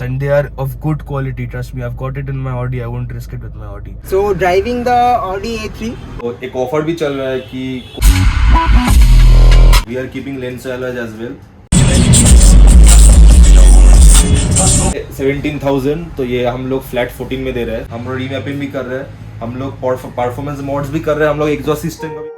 And they are of good quality, trust me. I've got it in my Audi. I won't risk it with my Audi. So driving the Audi A3. और एक offer भी चल रहा है कि we are keeping lens alloys as well. 17,000 तो ये हम लोग फ्लैट 14 में दे रहे हैं. हम लोग रीमैपिंग भी कर रहे हैं, हम लोग परफॉर्मेंस मोड्स भी कर रहे हैं, हम लोग एग्जॉस्ट सिस्टम का भी.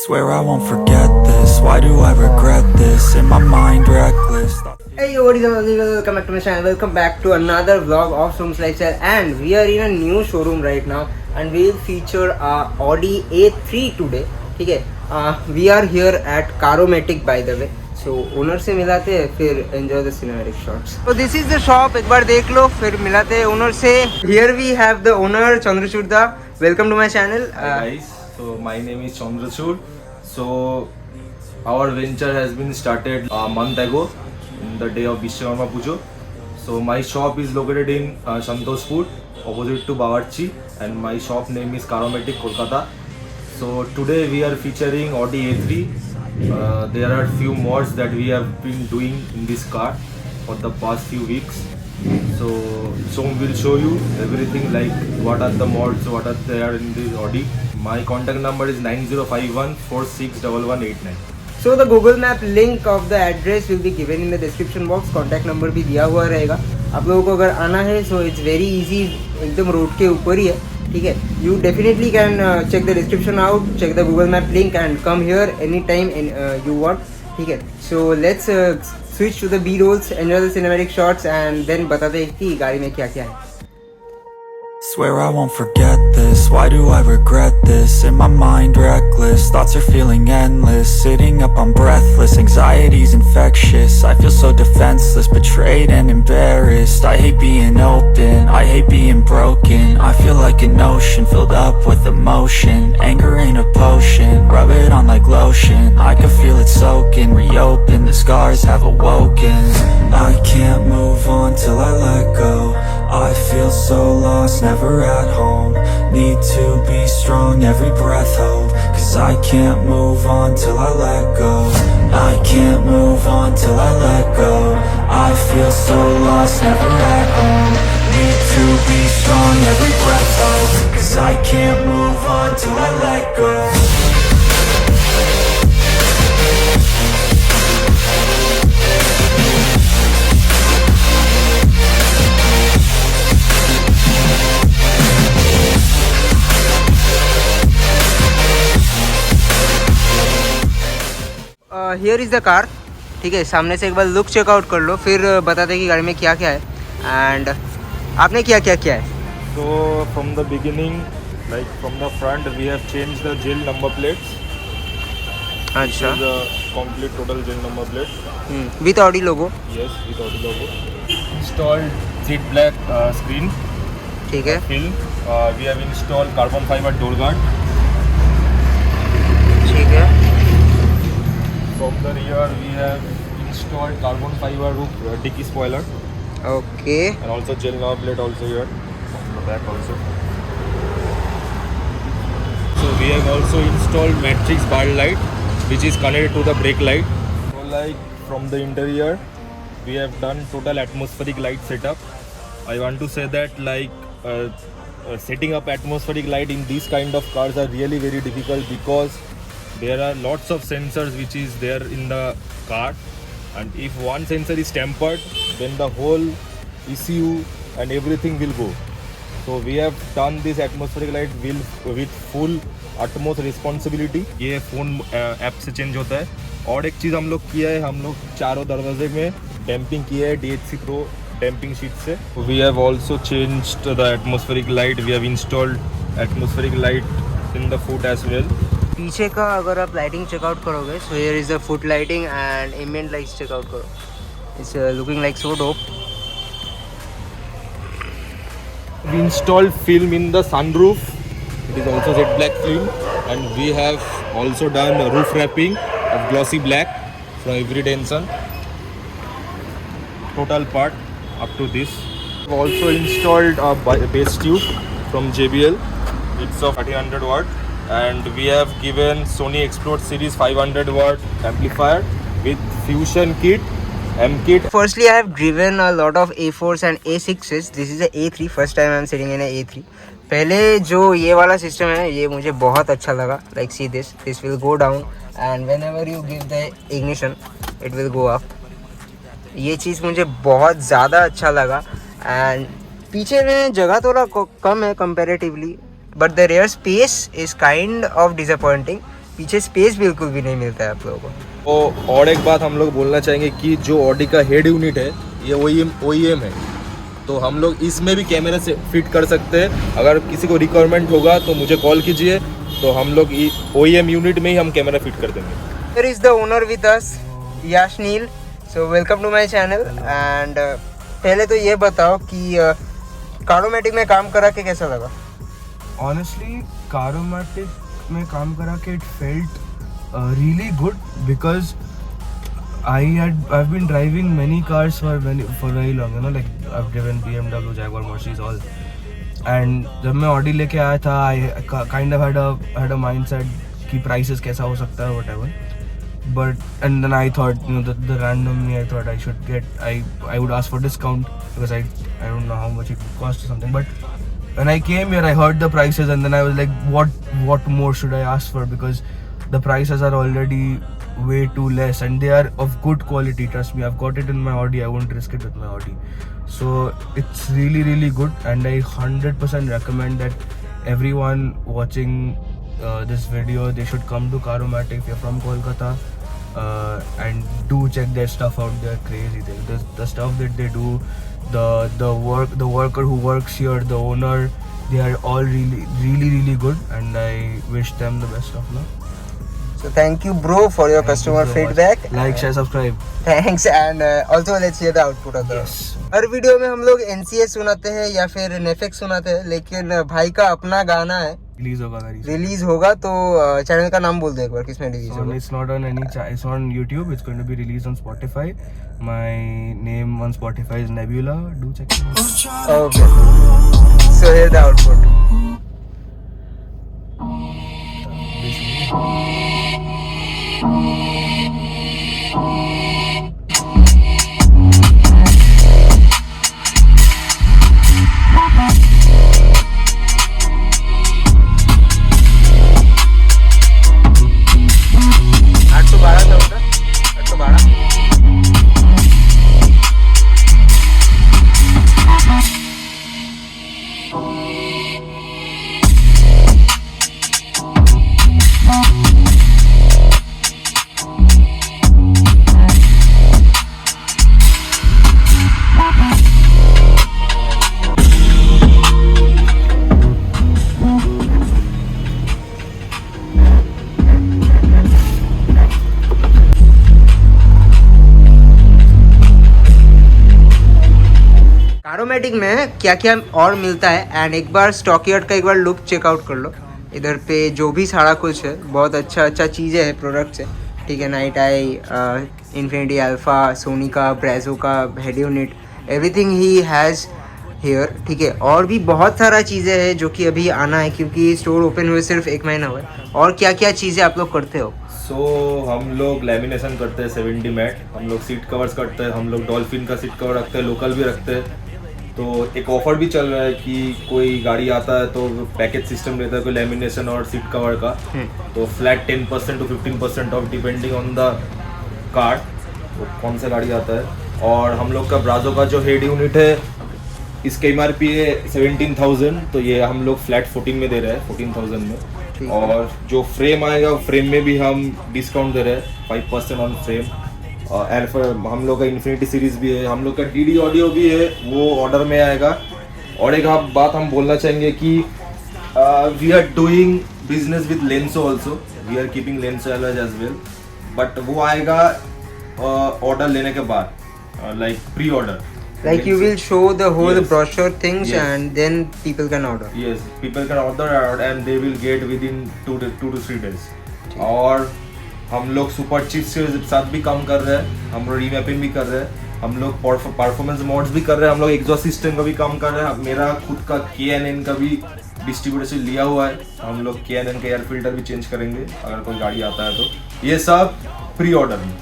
Swear I won't forget this. Why do I regret this? In my mind reckless. Hey, what is up? Welcome back to my channel. Welcome back to another vlog of Soom's Lifestyle. And we are in a new showroom right now, and we will feature Audi A3 today. ठीक है? We are here at Caromatic by the way. So owner से मिलाते हैं, फिर enjoy the cinematic shots. So this is the shop. एक बार देख लो, फिर मिलाते हैं owner से. Here we have the owner Chandrachud da. Welcome to my channel. Hi guys, so my name is Chandrachud. So our venture has been started a month ago in the day of Vishwakarma Pujo. So my shop is located in Santoshpur, opposite to Bawarchi, and my shop name is Caromatic Kolkata. So today we are featuring Audi A3. There are few mods that we have been doing in this car for the past few weeks. So will show you everything, like what are the mods, what are there in this Audi. My contact number is 9051461189. So the Google Map link of the address will be given in the description box. Contact number भी दिया हुआ रहेगा. आप लोगों को अगर आना है so it's very easy, एकदम रोड के ऊपर ही है. ठीक है, you definitely can check the description out, check the Google Map link and come here anytime you want. ठीक है, so let's switch to the B-rolls, enjoy the cinematic shots and then बताते हैं कि गाड़ी में क्या क्या है. Swear I won't forget this. Why do I regret this? In my mind reckless. Thoughts are feeling endless. Sitting up I'm breathless. Anxiety's infectious. I feel so defenseless, betrayed and embarrassed. I hate being open, I hate being broken. I feel like an ocean filled up with emotion. Anger ain't a potion, rub it on like lotion. I can feel it soaking, reopen, the scars have awoken. I can't move on till I let go. I feel so lost, never at home. Need to be strong, every breath hold. Cause I can't move on till I let go. I can't move on till I let go. I feel so lost, never at home. Need to be strong, every breath hold. Cause I can't move on till I let go. Here is the car. ठीक है, सामने से एक बार look checkout कर लो, फिर बताते हैं कि गाड़ी में क्या क्या है एंड आपने क्या क्या किया है. So from the beginning, like from the front, we have changed the gel number plates. अच्छा, The complete total gel number plate. With Audi logo. Yes, with Audi logo. Installed jet black screen ठीक है, film. We have installed carbon fiber door guard. ठीक है, From the rear, we have installed carbon fiber roof dicky spoiler, okay, and also gel knob plate also here on the back also. So we have also installed matrix bar light, which is connected to the brake light. So like from the interior, we have done total atmospheric light setup. I want to say that setting up atmospheric light in these kind of cars are really very difficult because there are lots of sensors which is there in the car, and if one sensor is tampered, then the whole ECU and everything will go. So we have done this atmospheric light with full utmost responsibility. ये phone app से change होता है. और एक चीज़ हम लोग किया है, हम लोग चारों दरवाजे में डैम्पिंग किया है DHC Pro डैम्पिंग शीट से. We have also changed the atmospheric light. We have installed atmospheric light in the foot as well. पीछे का अगर आप लाइटिंग चेकआउट करोगे, so here is the foot lighting and ambient lights checkout करो. It's looking like so dope. We installed film in the sunroof. It is also jet black film, and we have also done roof wrapping of glossy black from every Denson. Total part up to this. We have also installed a bass tube from JBL. It's of 1300 watt, and we have given Sony Explode Series 500 watt amplifier with Fusion kit, M kit. Firstly, I have driven a lot of A4s and A6s. This is a A3. First time I am sitting in a A3. पहले जो ये वाला system है ये मुझे बहुत अच्छा लगा. Like see this will go down and whenever you give the ignition, it will go up. ये चीज़ मुझे बहुत ज़्यादा अच्छा लगा. And पीछे में जगह थोड़ा कम है comparatively, but the rear space is kind of disappointing. पीछे स्पेस बिल्कुल भी नहीं मिलता है आप लोगों को. और एक बात हम लोग बोलना चाहेंगे कि जो ऑडी का हेड यूनिट है ये OEM है, तो हम लोग इसमें भी कैमरा से फिट कर सकते हैं. अगर किसी को रिक्वायरमेंट होगा तो मुझे कॉल कीजिए, तो हम लोग OEM यूनिट में ही हम कैमरा फिट कर देंगे. Here is the owner with us, Yash Neil. So welcome to my channel. And पहले तो ये बताओ कि कारोमैटिक में काम करा के कैसा लगा? Honestly, Caromatic में काम करा के it felt really good because I've been driving many cars for very long, you know, like I've driven BMW, Jaguar, Mercedes, all. And जब मैं Audi लेके आया था, I kind of had a mindset कि prices कैसा हो सकता है, whatever. But and then I thought, you know, the randomly I thought I should get I would ask for discount because I don't know how much it would cost or something. But when I came here, I heard the prices and then I was like, what more should I ask for? Because the prices are already way too less and they are of good quality. Trust me, I've got it in my Audi. I won't risk it with my Audi. So it's really, really good, and I 100% recommend that everyone watching this video, they should come to Caromatic if you're from Kolkata, and do check their stuff out. They're crazy. The stuff that they do, the worker who works here, the owner, they are all really, really, really good, and I wish them the best of luck. So thank you bro for your customer feedback. Like, share, subscribe. Thanks, and also let's hear the output of the. Yes. Her video में हम लोग NCS सुनाते हैं या फिर Neffex सुनाते हैं, लेकिन भाई का अपना गाना है, रिलीज होगा. तो चैनल का नाम बोल दो एक बार, किसमें रिलीज होगा? It's not on it's on YouTube. It's going to be released on Spotify. My name on Spotify is Nebula. Do check it out. Okay. So here's the output. कारोमैटिक में क्या क्या और मिलता है, एंड एक बार स्टॉकयार्ड का एक बार लुक चेकआउट कर लो. इधर पे जो भी सारा कुछ है बहुत अच्छा चीज़ें हैं, प्रोडक्ट्स है, ठीक है. Night Eye, Infinity Alpha, Sony का, ब्रेजो का हेड यूनिट, एवरीथिंग ही हैज़ हेयर, ठीक है. और भी बहुत सारा चीज़ें हैं जो कि अभी आना है, क्योंकि स्टोर ओपन हुए सिर्फ 1 महीना हुआ है. और क्या क्या चीज़ें आप लोग करते हो? हम लोग लैमिनेशन करते हैं 70 मैट, हम लोग सीट कवर्स करते हैं, हम लोग डॉल्फिन का सीट कवर रखते हैं, लोकल भी रखते हैं. तो एक ऑफर भी चल रहा है कि कोई गाड़ी आता है तो पैकेज सिस्टम रहता है कोई लैमिनेशन और सीट कवर का, तो flat 10% to 15% of depending on the car, तो कौन सा गाड़ी आता है. और हम लोग का ब्राजो का जो हेड यूनिट है इसका MRP है 17,000, तो ये हम लोग फ्लैट 14 में दे रहे हैं, 14,000 में. और जो फ्रेम आएगा फ्रेम में भी हम डिस्काउंट दे रहे हैं 5% ऑन फ्रेम. हम लोग का इन्फिनिटी सीरीज भी है, हम लोग का DD ऑडियो भी है, वो ऑर्डर में आएगा. और एक बात हम बोलना चाहेंगे कि we are doing business with Lenso also, we are keeping Lenso as well, but वो आएगा ऑर्डर लेने के बाद, like pre order. Like you will show the whole brochure things, and then people can order. Yes, people can order and they will get within 2 to 3 days. और हम लोग super chips के साथ भी काम कर रहे हैं, हम लोग रीमैपिंग भी कर रहे हैं, हम लोग परफॉर्मेंस मोड्स भी कर रहे हैं, हम लोग एग्जॉस्ट सिस्टम का भी काम कर रहे हैं. मेरा खुद का K&N का भी डिस्ट्रीब्यूटर से लिया हुआ है, हम लोग K&N का एयर फिल्टर भी चेंज करेंगे अगर कोई गाड़ी आता है तो. ये सब प्री ऑर्डर में.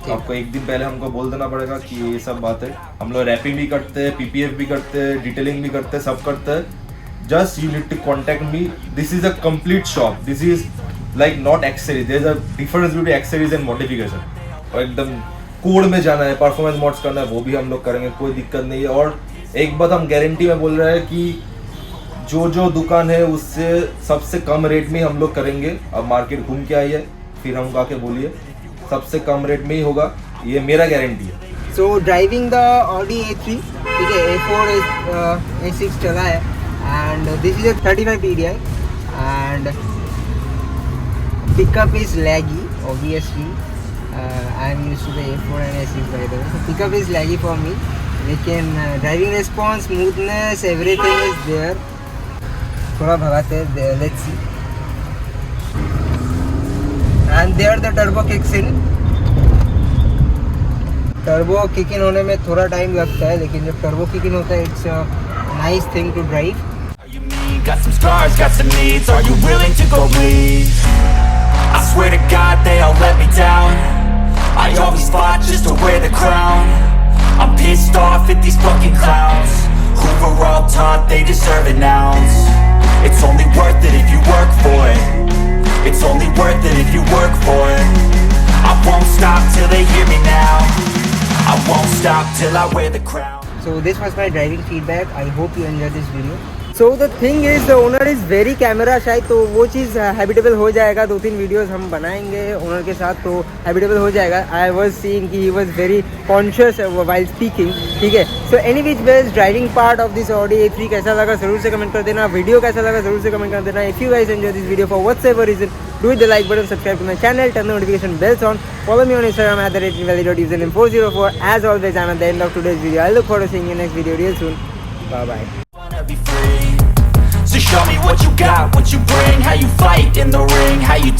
आपको एक दिन पहले हमको बोल देना पड़ेगा कि ये सब बात है। हम लोग रैपिंग भी करते हैं, पीपीएफ भी करते हैं, डिटेलिंग भी करते हैं, सब करते हैं। Just you need to contact me. This is a complete shop. This is like not accessories. There is a difference between accessories and modification. और एकदम कोड में जाना है, परफॉर्मेंस मोड्स करना है, वो भी हम लोग करेंगे, कोई दिक्कत नहीं है। और एक बात हम गारंटी में बोल रहे हैं कि जो दुकान है उससे सबसे कम रेट में हम लोग करेंगे। अब मार्केट घूम के आई है, फिर हमको आके बोलिए, सबसे कम रेट में ही होगा, ये मेरा गारंटी है। सो ड्राइविंग द ऑडी A3, ठीक है, A4 A6 चला है and this is a 35 PDI and pickup is laggy obviously. I am used to the A4 and A6 by the way, so pickup is laggy for me, लेकिन driving response, smoothness, everything is there. थोड़ा भगाते हैं, let's see. And there the turbo kicks in. Turbo kick in होने में थोड़ा time लगता है, लेकिन जब टर्बो किक इन होता है it's a nice thing to drive. Got some scars, got some needs, are you willing to go bleed? I swear to God they all let me down. I always fought just to wear the crown. I'm pissed off at these fucking clowns who were all taught they deserve an ounce. It's only worth it if you work for it. It's only worth it if you work for it. I won't stop till they hear me now. I won't stop till I wear the crown. So this was my driving feedback. I hope you enjoyed this video. So the thing is, the owner is very camera shy, तो वो चीज़ habitable हो जाएगा। 2-3 videos हम बनाएंगे owner के साथ, तो habitable हो जाएगा। आई वॉज सीइंग कि he was very conscious while speaking, ठीक है। So any which best driving part of this Audi A3 कैसा लगा ज़रूर से कमेंट कर देना। वीडियो कैसा लगा ज़रूर से कमेंट कर देना। If you guys enjoy this video for whatever reason, do hit the like button, subscribe to my channel, turn the notification bells on, follow me on Instagram at @valley.username404. As always, I'm at the end of today's video. I look forward to seeing you next video real soon. Bye bye. Wanna be free, so show me what you got, what you bring, how you fight in the ring, how you